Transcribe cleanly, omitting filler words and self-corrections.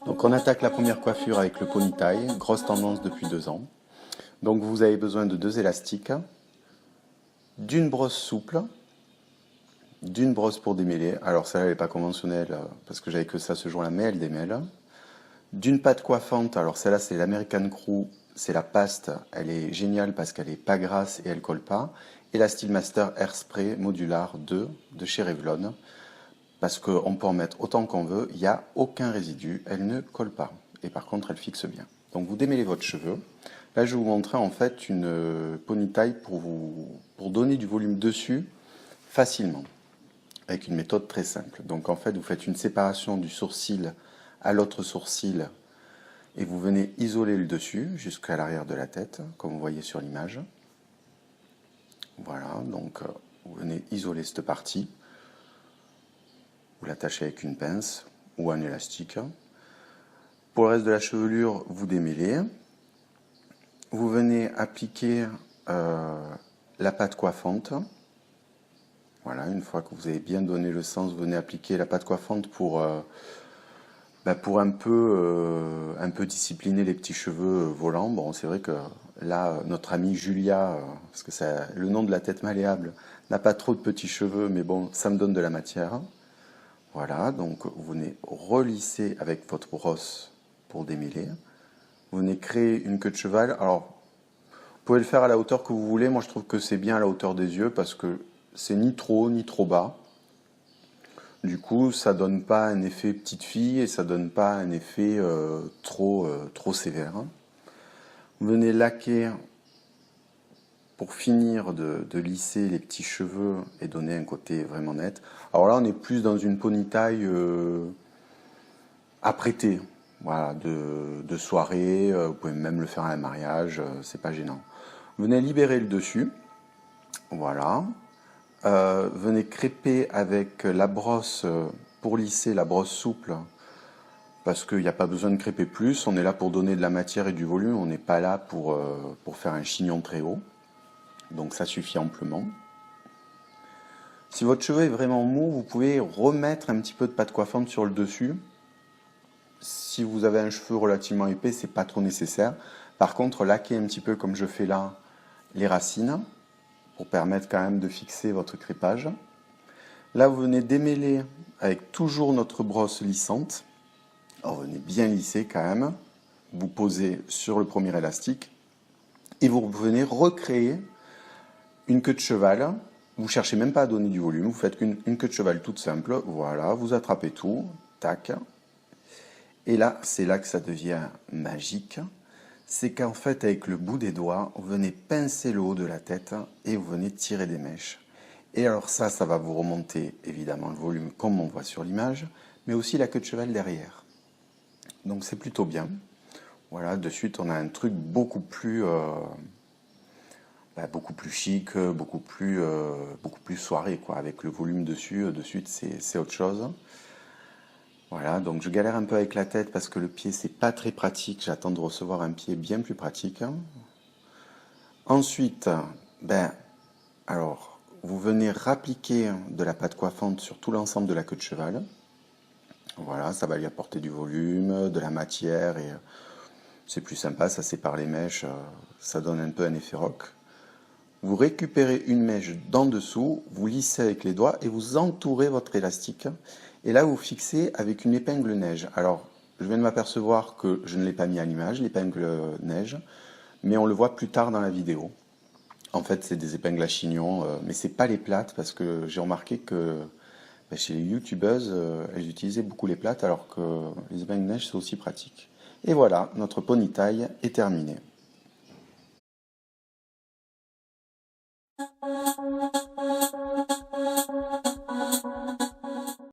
Donc on attaque la première coiffure avec le ponytail, grosse tendance depuis 2 ans. Donc vous avez besoin de 2 élastiques, d'une brosse souple, d'une brosse pour démêler. Alors celle-là elle n'est pas conventionnelle parce que j'avais que ça ce jour-là, mais elle démêle. D'une pâte coiffante, alors celle-là c'est l'American Crew, c'est la paste, elle est géniale parce qu'elle n'est pas grasse et elle colle pas. Et la Steelmaster Airspray Modular 2 de chez Revlon, parce qu'on peut en mettre autant qu'on veut, il n'y a aucun résidu, elle ne colle pas. Et par contre elle fixe bien. Donc vous démêlez votre cheveu. Là je vais vous montrer en fait une ponytail pour donner du volume dessus facilement, avec une méthode très simple. Donc en fait vous faites une séparation du sourcil à l'autre sourcil et vous venez isoler le dessus jusqu'à l'arrière de la tête, comme vous voyez sur l'image. Voilà, donc vous venez isoler cette partie. Vous l'attachez avec une pince ou un élastique. Pour le reste de la chevelure, vous démêlez. Vous venez appliquer la pâte coiffante. Voilà, une fois que vous avez bien donné le sens, vous venez appliquer la pâte coiffante pour un peu discipliner les petits cheveux volants. Bon, c'est vrai que là, notre amie Julia, parce que c'est le nom de la tête malléable, n'a pas trop de petits cheveux, mais bon, ça me donne de la matière. Voilà, donc vous venez relisser avec votre brosse pour démêler. Vous venez créer une queue de cheval. Alors, vous pouvez le faire à la hauteur que vous voulez. Moi, je trouve que c'est bien à la hauteur des yeux parce que c'est ni trop haut ni trop bas. Du coup, ça donne pas un effet petite fille et ça donne pas un effet trop sévère. Vous venez laquer pour finir de lisser les petits cheveux et donner un côté vraiment net. Alors là, on est plus dans une ponytail apprêtée, voilà, de soirée. Vous pouvez même le faire à un mariage, c'est pas gênant. Vous venez libérer le dessus, voilà. Venez crêper avec la brosse pour lisser, la brosse souple, parce qu'il n'y a pas besoin de crêper plus. On est là pour donner de la matière et du volume, on n'est pas là pour faire un chignon très haut. Donc ça suffit amplement. Si votre cheveu est vraiment mou, vous pouvez remettre un petit peu de pâte coiffante sur le dessus. Si vous avez un cheveu relativement épais, c'est pas trop nécessaire. Par contre, laquez un petit peu comme je fais là les racines pour permettre quand même de fixer votre crêpage. Là, vous venez démêler avec toujours notre brosse lissante. Alors, vous venez bien lisser quand même. Vous posez sur le premier élastique et vous venez recréer une queue de cheval. Vous cherchez même pas à donner du volume, vous faites une queue de cheval toute simple. Voilà, vous attrapez tout, tac. Et là, c'est là que ça devient magique. C'est qu'en fait, avec le bout des doigts, vous venez pincer le haut de la tête et vous venez tirer des mèches. Et alors ça va vous remonter évidemment le volume comme on voit sur l'image, mais aussi la queue de cheval derrière. Donc c'est plutôt bien. Voilà, de suite on a un truc beaucoup plus chic, beaucoup plus soirée, quoi, avec le volume dessus. De suite c'est autre chose. Voilà, donc je galère un peu avec la tête parce que le pied c'est pas très pratique, j'attends de recevoir un pied bien plus pratique. Ensuite, alors, vous venez rappliquer de la pâte coiffante sur tout l'ensemble de la queue de cheval. Voilà, ça va lui apporter du volume, de la matière et c'est plus sympa, ça sépare les mèches, ça donne un peu un effet rock. Vous récupérez une mèche d'en dessous, vous lissez avec les doigts et vous entourez votre élastique. Et là, vous fixez avec une épingle neige. Alors, je viens de m'apercevoir que je ne l'ai pas mis à l'image, l'épingle neige, mais on le voit plus tard dans la vidéo. En fait, c'est des épingles à chignon, mais c'est pas les plates parce que j'ai remarqué que chez les youtubeuses, elles utilisaient beaucoup les plates alors que les épingles neige, c'est aussi pratique. Et voilà, notre ponytail est terminé.